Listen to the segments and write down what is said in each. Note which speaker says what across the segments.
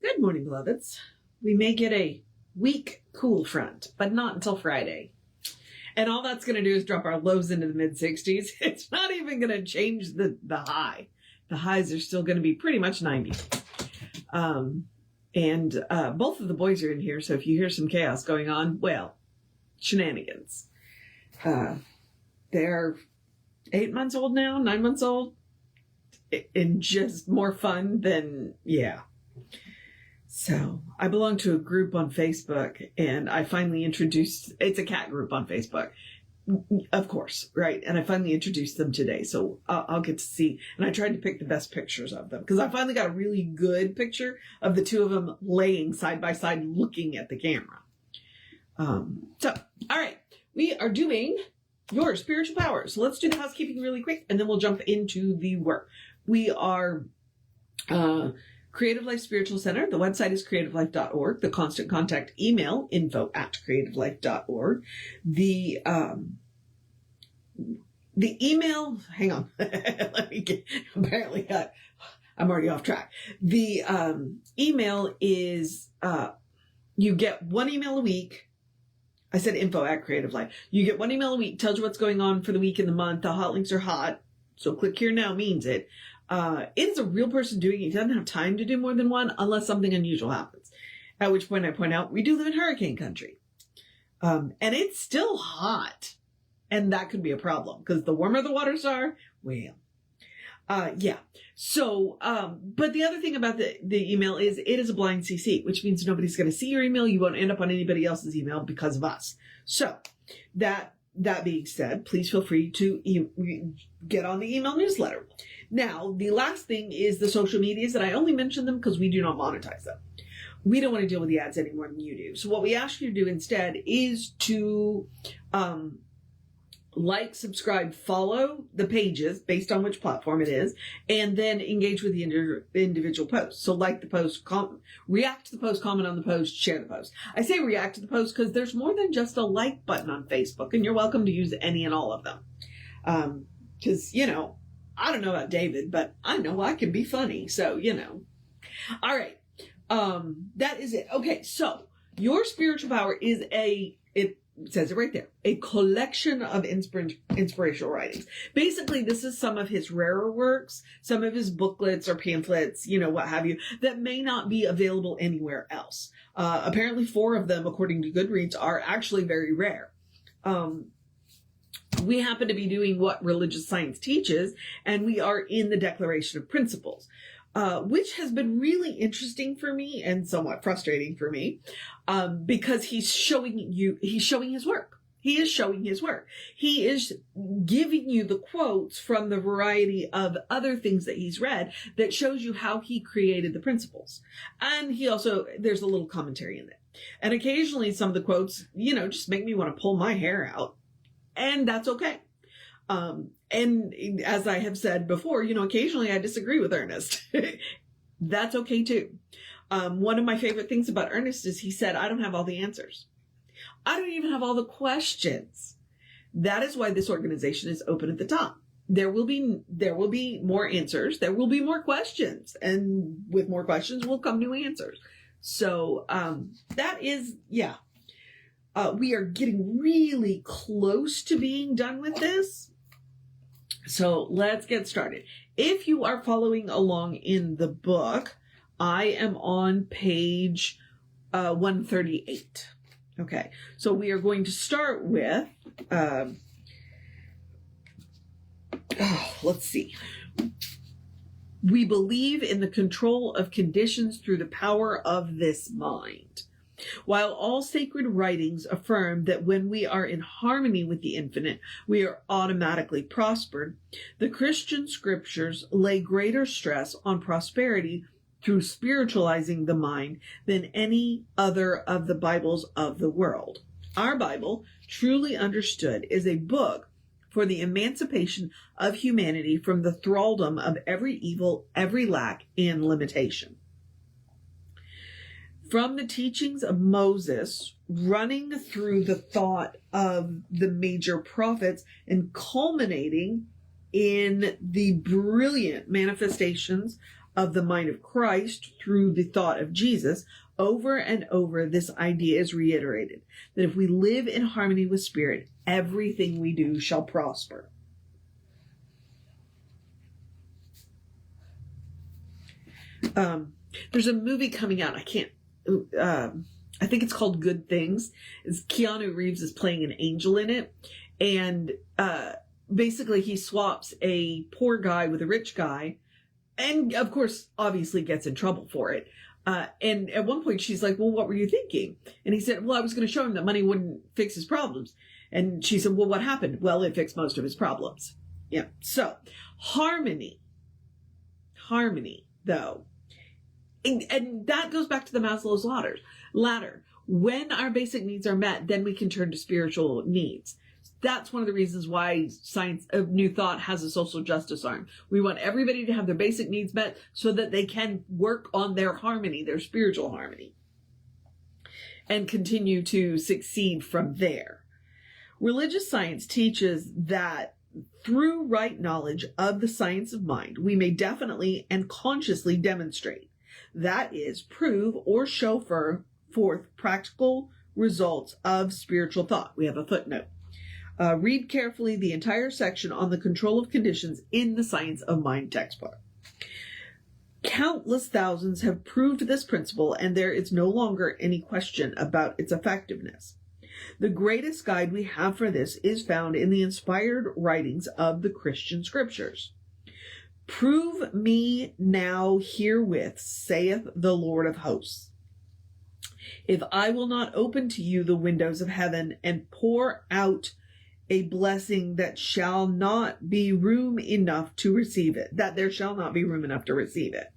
Speaker 1: Good morning, beloveds. We may get a weak cool front, but not until Friday. And all that's going to do is drop our lows into the mid-60s. It's not even going to change the high. The highs are still going to be pretty much 90. Both of the boys are in here, so if you hear some chaos going on, well, shenanigans. They're 8 months old now, 9 months old, and just more fun than, yeah. So I belong to a group on Facebook, and I finally introduced, it's a cat group on Facebook, of course, right? And I finally introduced them today. So I'll get to see, and I tried to pick the best pictures of them because I finally got a really good picture of the two of them laying side by side looking at the camera. All right, we are doing your spiritual powers. So let's do the housekeeping really quick, and then we'll jump into the work. We are, Creative Life Spiritual Center. The website is creativelife.org. The constant contact email, info@creativelife.org. The email, hang on. I'm already off track. The email is, you get one email a week. I said info@creativelife. You get one email a week, tells you what's going on for the week and the month. The hot links are hot. So click here now means it. It is a real person doing it. He doesn't have time to do more than one unless something unusual happens. At which point I point out, we do live in hurricane country. And it's still hot. And that could be a problem because the warmer the waters are, well, yeah. So, but the other thing about the email is it is a blind CC, which means nobody's going to see your email. You won't end up on anybody else's email because of us. So that being said, please feel free to get on the email newsletter. Now, the last thing is the social medias, and I only mention them because we do not monetize them. We don't want to deal with the ads any more than you do. So what we ask you to do instead is to like, subscribe, follow the pages based on which platform it is, and then engage with the individual posts. So like the post, react to the post, comment on the post, share the post. I say react to the post because there's more than just a like button on Facebook, and you're welcome to use any and all of them. Because, I don't know about David, but I know I can be funny. So, All right. That is it. Okay. So your spiritual power is it says it right there, a collection of inspirational writings. Basically, this is some of his rarer works, some of his booklets or pamphlets, what have you, that may not be available anywhere else. Apparently 4 of them, according to Goodreads, are actually very rare. We happen to be doing what religious science teaches, and we are in the Declaration of Principles, which has been really interesting for me and somewhat frustrating for me, because he's showing his work. He is showing his work. He is giving you the quotes from the variety of other things that he's read that shows you how he created the principles. And there's a little commentary in it. And occasionally some of the quotes, just make me want to pull my hair out. And that's okay. And as I have said before, occasionally I disagree with Ernest. That's okay too. One of my favorite things about Ernest is he said, I don't have all the answers. I don't even have all the questions. That is why this organization is open at the top. There will be more answers. There will be more questions. And with more questions will come new answers. So, that is, yeah. We are getting really close to being done with this. So let's get started. If you are following along in the book, I am on page 138. Okay, so we are going to start with, let's see. We believe in the control of conditions through the power of this mind. While all sacred writings affirm that when we are in harmony with the infinite, we are automatically prospered, the Christian scriptures lay greater stress on prosperity through spiritualizing the mind than any other of the Bibles of the world. Our Bible, truly understood, is a book for the emancipation of humanity from the thraldom of every evil, every lack, and limitation. From the teachings of Moses, running through the thought of the major prophets, and culminating in the brilliant manifestations of the mind of Christ through the thought of Jesus, over and over this idea is reiterated, that if we live in harmony with spirit, everything we do shall prosper. There's a movie coming out. I think it's called Good Things. Keanu Reeves is playing an angel in it. And basically he swaps a poor guy with a rich guy. And of course, obviously gets in trouble for it. And at one point she's like, well, what were you thinking? And he said, well, I was going to show him that money wouldn't fix his problems. And she said, well, what happened? Well, it fixed most of his problems. Yeah. So harmony, though. And that goes back to the Maslow's ladder. When our basic needs are met, then we can turn to spiritual needs. That's one of the reasons why science of New Thought has a social justice arm. We want everybody to have their basic needs met so that they can work on their harmony, their spiritual harmony, and continue to succeed from there. Religious science teaches that through right knowledge of the science of mind, we may definitely and consciously demonstrate, that is, prove or show forth practical results of spiritual thought. We have a footnote. Read carefully the entire section on the control of conditions in the Science of Mind textbook. Countless thousands have proved this principle, and there is no longer any question about its effectiveness. The greatest guide we have for this is found in the inspired writings of the Christian scriptures. Prove me now herewith, saith the Lord of hosts, if I will not open to you the windows of heaven and pour out a blessing that shall not be room enough to receive it, that there shall not be room enough to receive it.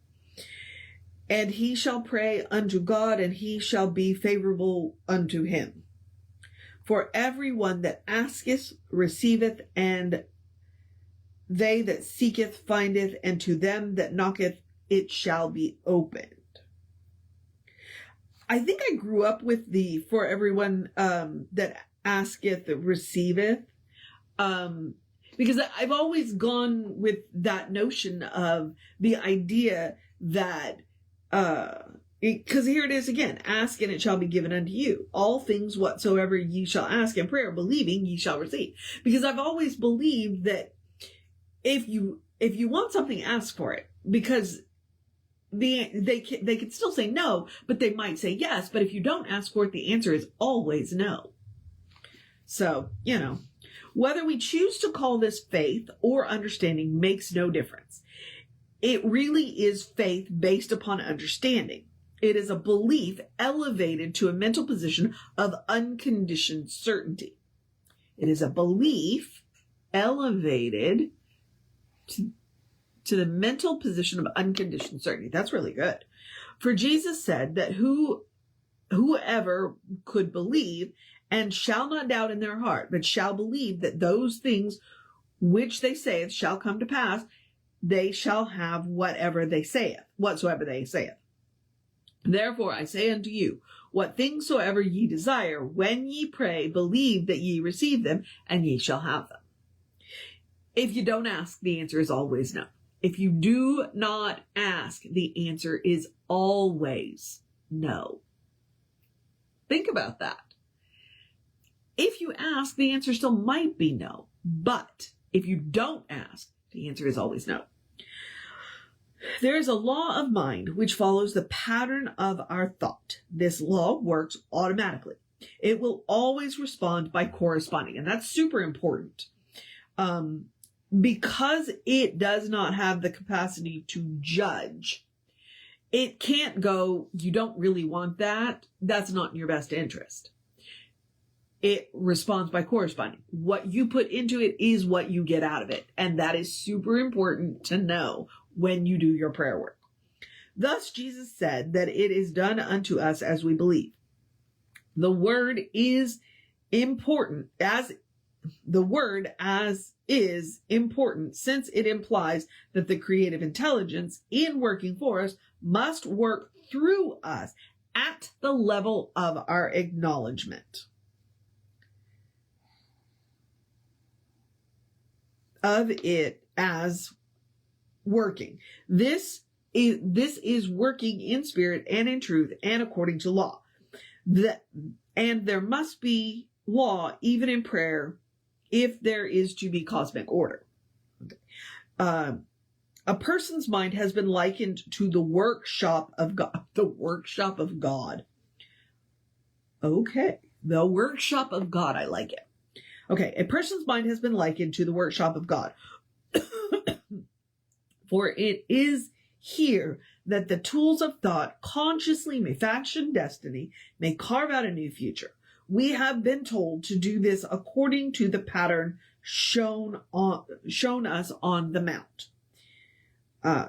Speaker 1: And he shall pray unto God, and he shall be favorable unto him. For every one that asketh receiveth, and they that seeketh findeth, and to them that knocketh it shall be opened. I think I grew up with the for everyone that asketh receiveth, because I've always gone with that notion of the idea that, because here it is again, ask and it shall be given unto you. All things whatsoever ye shall ask in prayer, believing ye shall receive. Because I've always believed that if you want something, ask for it, because they could still say no, but they might say yes. But if you don't ask for it, the answer is always no. So, whether we choose to call this faith or understanding makes no difference. It really is faith based upon understanding. It is a belief elevated to a mental position of unconditioned certainty. It is a belief elevated to the mental position of unconditioned certainty. That's really good. For Jesus said that whoever could believe and shall not doubt in their heart, but shall believe that those things which they saith shall come to pass, they shall have whatsoever they saith. Therefore I say unto you, what things soever ye desire, when ye pray, believe that ye receive them, and ye shall have them. If you don't ask, the answer is always no. If you do not ask, the answer is always no. Think about that. If you ask, the answer still might be no. But if you don't ask, the answer is always no. There is a law of mind which follows the pattern of our thought. This law works automatically. It will always respond by corresponding. And that's super important. Because it does not have the capacity to judge, it can't go, you don't really want that. That's not in your best interest. It responds by corresponding. What you put into it is what you get out of it. And that is super important to know when you do your prayer work. Thus, Jesus said that it is done unto us as we believe. The word is important is important since it implies that the creative intelligence in working for us must work through us at the level of our acknowledgement of it as working. This This is working in spirit and in truth and according to law. And there must be law even in prayer if there is to be cosmic order. A person's mind has been likened to the workshop of God. The workshop of God. Okay. The workshop of God. I like it. Okay. A person's mind has been likened to the workshop of God. For it is here that the tools of thought consciously may fashion destiny, may carve out a new future. We have been told to do this according to the pattern shown us on the Mount.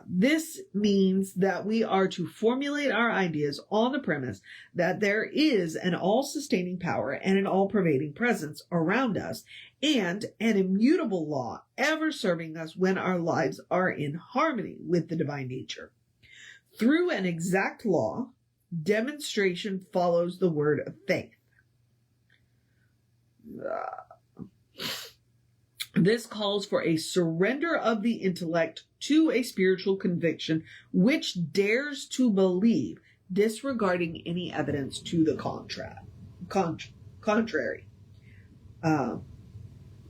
Speaker 1: This means that we are to formulate our ideas on the premise that there is an all-sustaining power and an all-pervading presence around us and an immutable law ever serving us when our lives are in harmony with the divine nature. Through an exact law, demonstration follows the word of faith. This calls for a surrender of the intellect to a spiritual conviction which dares to believe, disregarding any evidence to the contrary.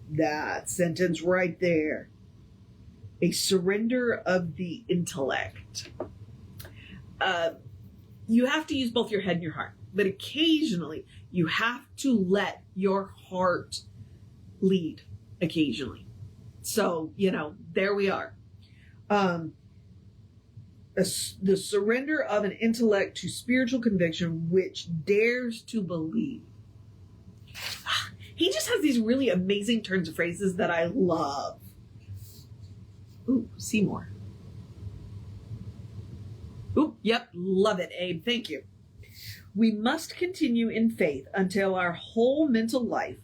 Speaker 1: That sentence right there. A surrender of the intellect. You have to use both your head and your heart, but occasionally you have to let your heart lead. Occasionally. So, there we are. The surrender of an intellect to spiritual conviction which dares to believe. He just has these really amazing turns of phrases that I love. Ooh, Seymour. Ooh, yep, love it, Abe. Thank you. We must continue in faith until our whole mental life,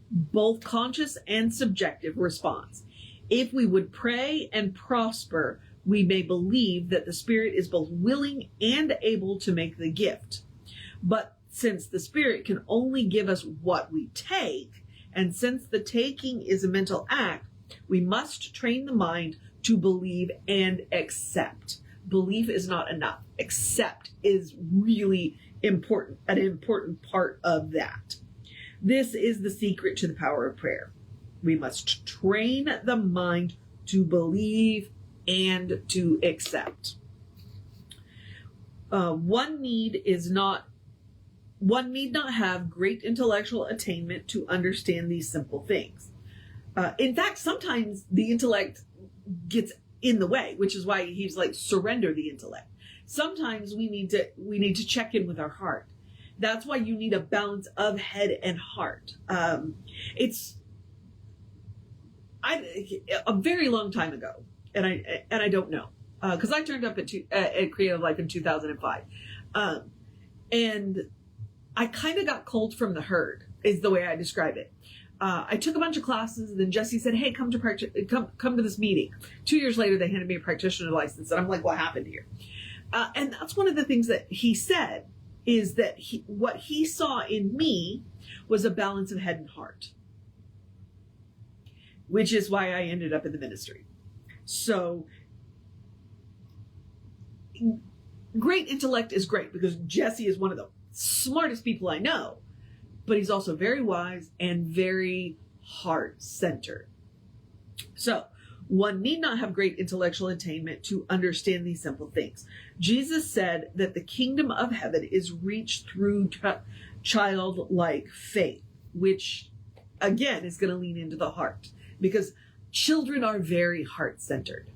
Speaker 1: both conscious and subjective, response. If we would pray and prosper, we may believe that the Spirit is both willing and able to make the gift. But since the Spirit can only give us what we take, and since the taking is a mental act, we must train the mind to believe and accept. Belief is not enough. Accept is really important, an important part of that. This is the secret to the power of prayer. We must train the mind to believe and to accept. One need not have great intellectual attainment to understand these simple things. In fact, sometimes the intellect gets in the way, which is why he's like, surrender the intellect. Sometimes we need to check in with our heart. That's why you need a balance of head and heart. It's a very long time ago, and I don't know, because I turned up at Creative Life in 2005, and I kind of got culled from the herd, is the way I describe it. I took a bunch of classes, and then Jesse said, "Hey, come to this meeting." 2 years later, they handed me a practitioner license, and I'm like, "What happened here?" And that's one of the things that he said. Is that what he saw in me was a balance of head and heart, which is why I ended up in the ministry. So great intellect is great because Jesse is one of the smartest people I know, but he's also very wise and very heart-centered. So one need not have great intellectual attainment to understand these simple things. Jesus said that the kingdom of heaven is reached through childlike faith, which, again, is going to lean into the heart, because children are very heart-centered.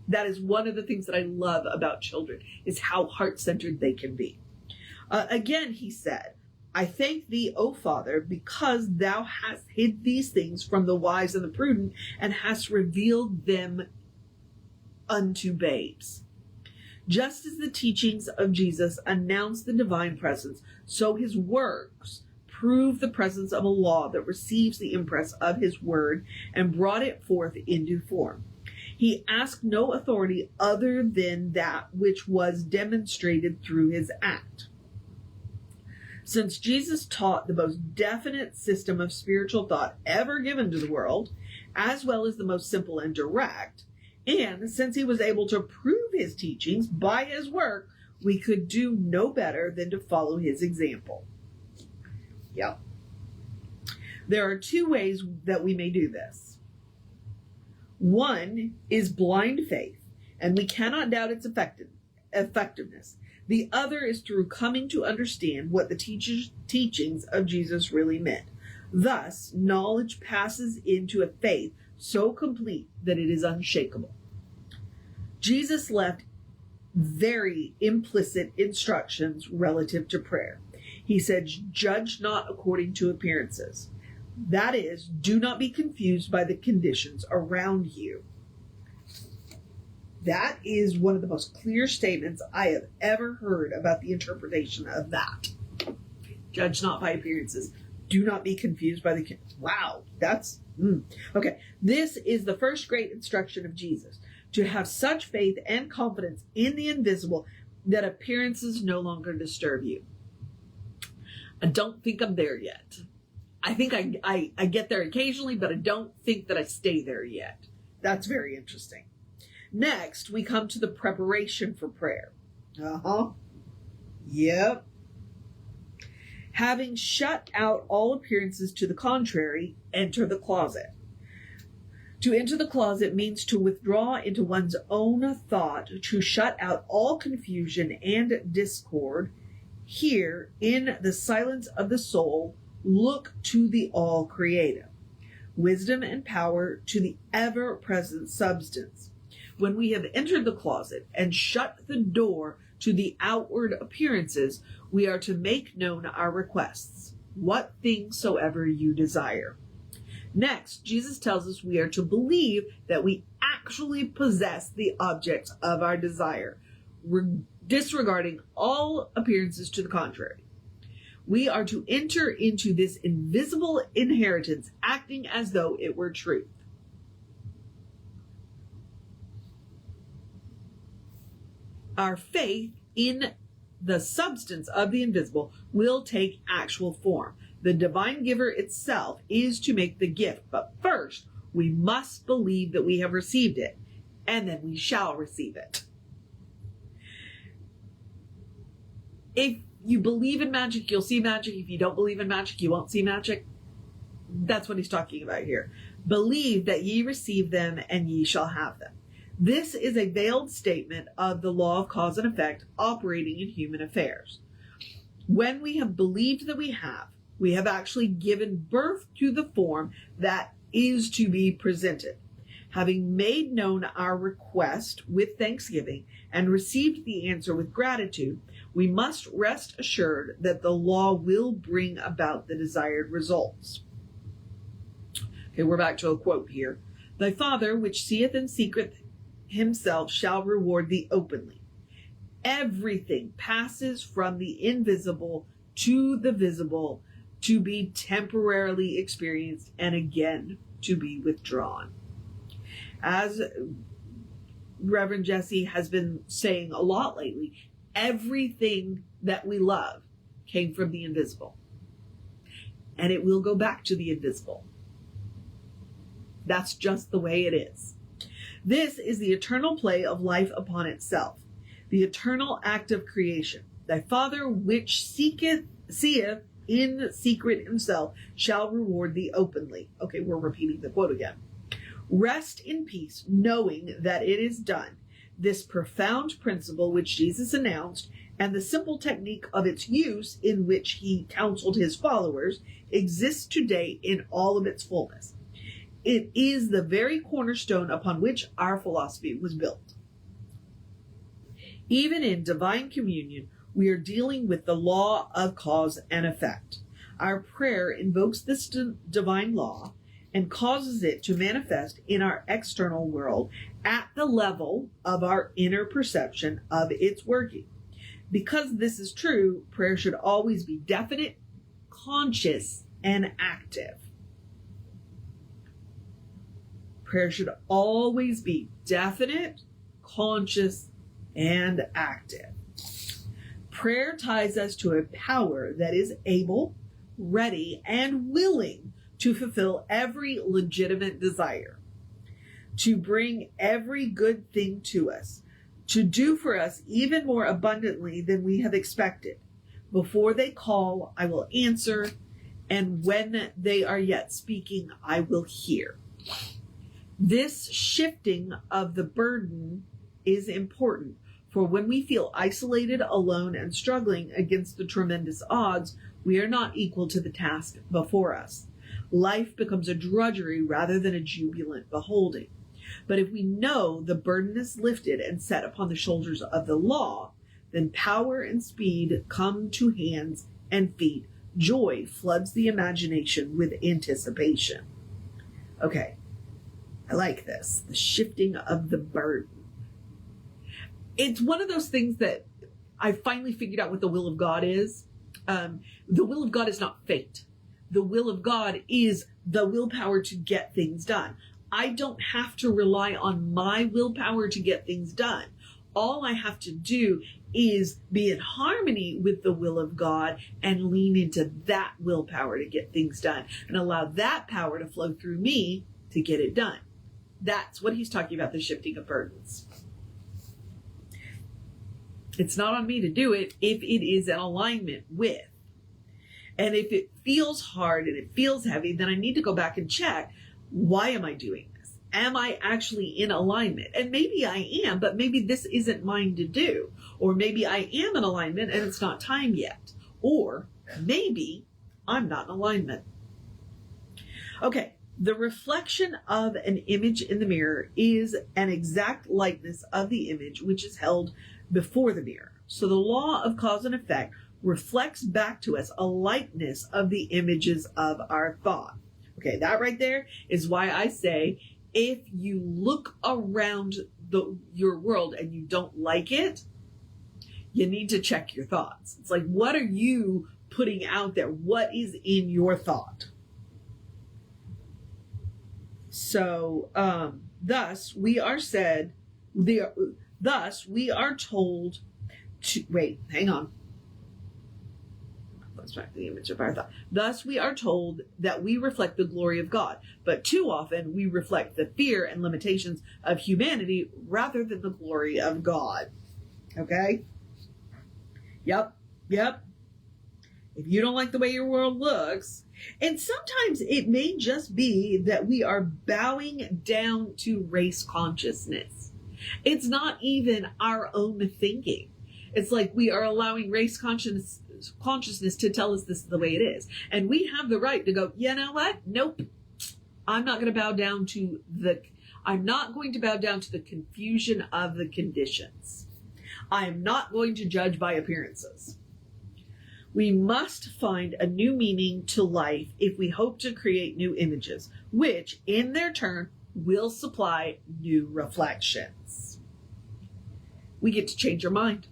Speaker 1: That is one of the things that I love about children, is how heart-centered they can be. Again, he said, I thank thee, O Father, because thou hast hid these things from the wise and the prudent, and hast revealed them unto babes. Just as the teachings of Jesus announce the divine presence, so his works prove the presence of a law that receives the impress of his word and brought it forth into form. He asked no authority other than that which was demonstrated through his act. Since Jesus taught the most definite system of spiritual thought ever given to the world, as well as the most simple and direct, And since he was able to prove his teachings by his work, we could do no better than to follow his example. Yep. There are two ways that we may do this. One is blind faith, and we cannot doubt its effectiveness. The other is through coming to understand what the teachings of Jesus really meant. Thus, knowledge passes into a faith so complete that it is unshakable. Jesus left very implicit instructions relative to prayer. He said, "Judge not according to appearances." That is, do not be confused by the conditions around you. That is one of the most clear statements I have ever heard about the interpretation of that. Judge not by appearances. Do not be confused by the... Wow, that's... Okay, this is the first great instruction of Jesus, to have such faith and confidence in the invisible that appearances no longer disturb you. I don't think I'm there yet. I think I get there occasionally, but I don't think that I stay there yet. That's very interesting. Next, we come to the preparation for prayer. Yep. Having shut out all appearances to the contrary, enter the closet. To enter the closet means to withdraw into one's own thought, to shut out all confusion and discord. Here, in the silence of the soul, look to the all-creative. Wisdom and power to the ever-present substance. When we have entered the closet and shut the door to the outward appearances, we are to make known our requests, what things soever you desire. Next, Jesus tells us we are to believe that we actually possess the objects of our desire, disregarding all appearances to the contrary. We are to enter into this invisible inheritance, acting as though it were truth. Our faith in the substance of the invisible will take actual form. The divine giver itself is to make the gift, but first we must believe that we have received it, and then we shall receive it. If you believe in magic, you'll see magic. If you don't believe in magic, you won't see magic. That's what he's talking about here. Believe that ye receive them, and ye shall have them. This is a veiled statement of the law of cause and effect operating in human affairs. When we have believed that we have actually given birth to the form that is to be presented. Having made known our request with thanksgiving and received the answer with gratitude, we must rest assured that the law will bring about the desired results. Okay, we're back to a quote here. Thy Father, which seeth in secret himself, shall reward thee openly. Everything passes from the invisible to the visible, to be temporarily experienced and again to be withdrawn. As Reverend Jesse has been saying a lot lately, everything that we love came from the invisible. And it will go back to the invisible. That's just the way it is. This is the eternal play of life upon itself, the eternal act of creation. Thy Father, which seeth in secret himself, shall reward thee openly. Okay, we're repeating the quote again. Rest in peace, knowing that it is done. This profound principle which Jesus announced, and the simple technique of its use in which he counseled his followers, exists today in all of its fullness. It is the very cornerstone upon which our philosophy was built. Even in divine communion, we are dealing with the law of cause and effect. Our prayer invokes this divine law and causes it to manifest in our external world at the level of our inner perception of its working. Because this is true, prayer should always be definite, conscious, and active. Prayer should always be definite, conscious, and active. Prayer ties us to a power that is able, ready, and willing to fulfill every legitimate desire. to bring every good thing to us, to do for us even more abundantly than we have expected. Before they call, I will answer, and when they are yet speaking, I will hear. This shifting of the burden is important, for when we feel isolated, alone, and struggling against the tremendous odds, we are not equal to the task before us. Life becomes a drudgery rather than a jubilant beholding. But if we know the burden is lifted and set upon the shoulders of the law, then power and speed come to hands and feet. Joy floods the imagination with anticipation. Okay, I like this. The shifting of the burden. It's one of those things that I finally figured out what the will of God is. The will of God is not fate. The will of God is the willpower to get things done. I don't have to rely on my willpower to get things done. All I have to do is be in harmony with the will of God and lean into that willpower to get things done and allow that power to flow through me to get it done. That's what he's talking about, the shifting of burdens. It's not on me to do it if it is in alignment with. And if it feels hard and it feels heavy, then I need to go back and check, why am I doing this? Am I actually in alignment? And maybe I am, but maybe this isn't mine to do. Or maybe I am in alignment and it's not time yet. Or maybe I'm not in alignment. Okay, the reflection of an image in the mirror is an exact likeness of the image which is held before the mirror. So the law of cause and effect reflects back to us a likeness of the images of our thought. Okay, that right there is why I say, if you look around your world and you don't like it, you need to check your thoughts. It's like, what are you putting out there? What is in your thought? So, thus we are told to, wait, hang on. Let's back to the image of our thought. Thus we are told that we reflect the glory of God, but too often we reflect the fear and limitations of humanity rather than the glory of God. Okay? Yep. If you don't like the way your world looks, and sometimes it may just be that we are bowing down to race consciousness. It's not even our own thinking. It's like we are allowing race consciousness to tell us this is the way it is. And we have the right to go, you know what? Nope. I'm not going to bow down to the confusion of the conditions. I am not going to judge by appearances. We must find a new meaning to life if we hope to create new images, which in their turn will supply new reflections. We get to change our mind.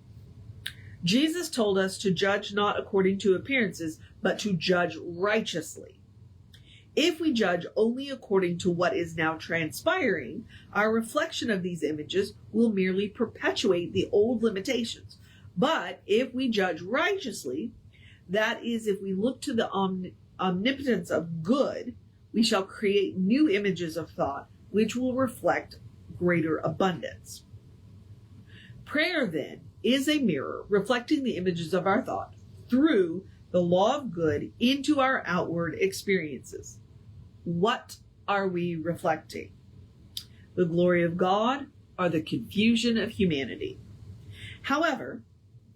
Speaker 1: Jesus told us to judge not according to appearances, but to judge righteously. If we judge only according to what is now transpiring, our reflection of these images will merely perpetuate the old limitations. But if we judge righteously, that is, if we look to the omnipotence of good, we shall create new images of thought, which will reflect greater abundance. Prayer, then, is a mirror reflecting the images of our thought through the law of good into our outward experiences. What are we reflecting? The glory of God or the confusion of humanity? However,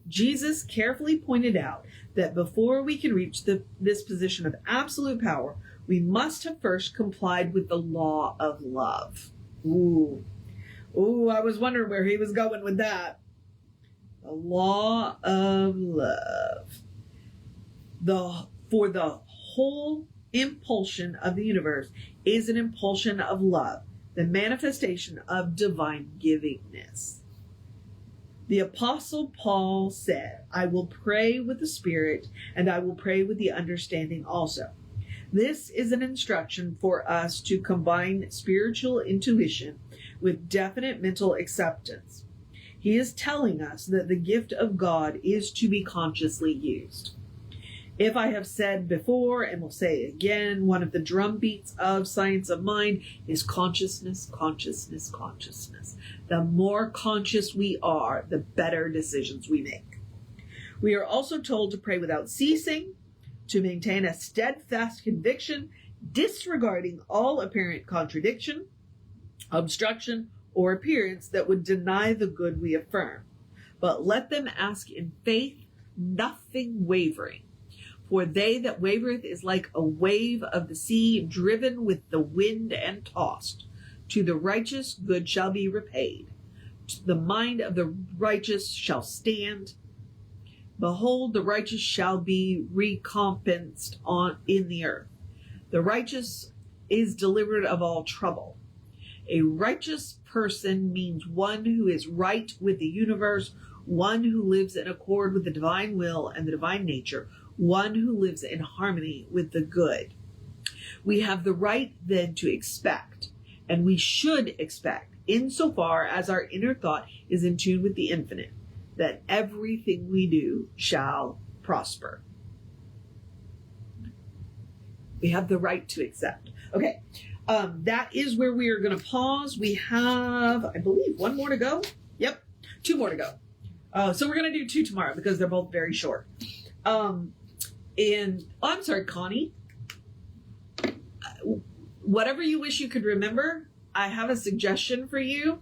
Speaker 1: Jesus carefully pointed out that before we can reach this position of absolute power, we must have first complied with the law of love. Ooh, I was wondering where he was going with that. The law of love. For the whole impulsion of the universe is an impulsion of love, the manifestation of divine givingness. The Apostle Paul said, I will pray with the Spirit, and I will pray with the understanding also. This is an instruction for us to combine spiritual intuition with definite mental acceptance. He is telling us that the gift of God is to be consciously used. If I have said before, and will say again, one of the drum beats of science of mind is consciousness, consciousness, consciousness. The more conscious we are, the better decisions we make. We are also told to pray without ceasing, to maintain a steadfast conviction, disregarding all apparent contradiction, obstruction, or appearance that would deny the good we affirm. But let them ask in faith, nothing wavering. For they that wavereth is like a wave of the sea, driven with the wind and tossed. To the righteous good shall be repaid. The mind of the righteous shall stand. Behold, the righteous shall be recompensed in the earth. The righteous is delivered of all trouble. A righteous person means one who is right with the universe, one who lives in accord with the divine will and the divine nature, one who lives in harmony with the good. We have the right then to expect, and we should expect, insofar as our inner thought is in tune with the infinite, that everything we do shall prosper. We have the right to accept. Okay, that is where we are going to pause. We have, I believe, one more to go. Yep, 2 more to go. So we're going to do 2 tomorrow because they're both very short. I'm sorry, Connie. Whatever you wish you could remember, I have a suggestion for you.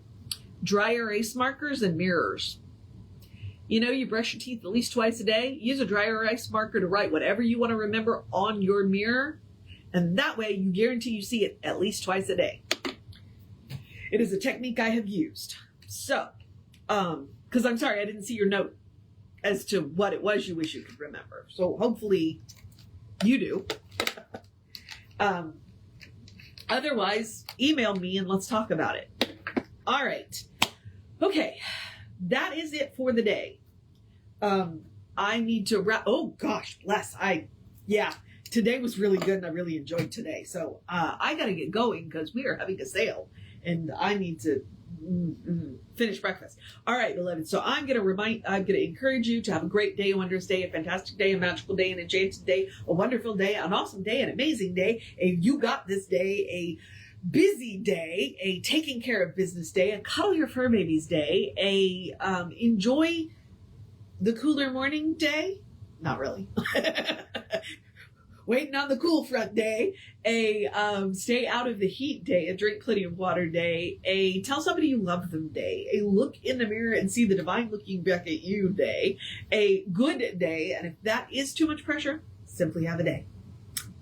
Speaker 1: Dry erase markers and mirrors. You know, you brush your teeth at least twice a day. Use a dry erase marker to write whatever you want to remember on your mirror. And that way you guarantee you see it at least twice a day. It is a technique I have used. So, because I'm sorry, I didn't see your note as to what it was you wish you could remember. So hopefully you do. Otherwise, email me and let's talk about it. All right. Okay. That is it for the day. I need to wrap. Oh gosh, bless. Today was really good and I really enjoyed today. So, I got to get going because we are having a sale and I need to finish breakfast. All right, beloved. So I'm going to encourage you to have a great day, a wondrous day, a fantastic day, a magical day, an enchanted day, a wonderful day, an awesome day, an amazing day, a you got this day, a busy day, a taking care of business day, a cuddle your fur babies day, a enjoy the cooler morning day. Not really. Waiting on the cool front day, a stay out of the heat day, a drink plenty of water day, a tell somebody you love them day, a look in the mirror and see the divine looking back at you day, a good day, and if that is too much pressure, simply have a day.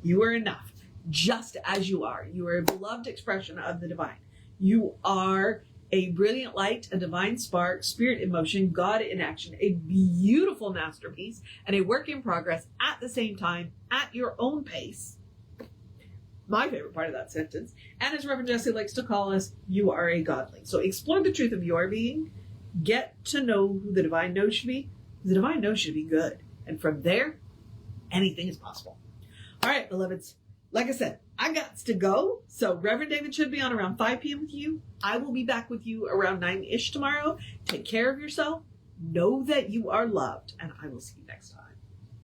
Speaker 1: You are enough, just as you are. You are a beloved expression of the divine. You are a brilliant light, a divine spark, spirit in motion, God in action, a beautiful masterpiece, and a work in progress at the same time, at your own pace. My favorite part of that sentence. And as Reverend Jesse likes to call us, you are a godling. So explore the truth of your being. Get to know who the divine knows should be. The divine knows should be good. And from there, anything is possible. All right, beloveds. Like I said, I got to go. So Reverend David should be on around 5 p.m. with you. I will be back with you around 9-ish tomorrow. Take care of yourself. Know that you are loved. And I will see you next time.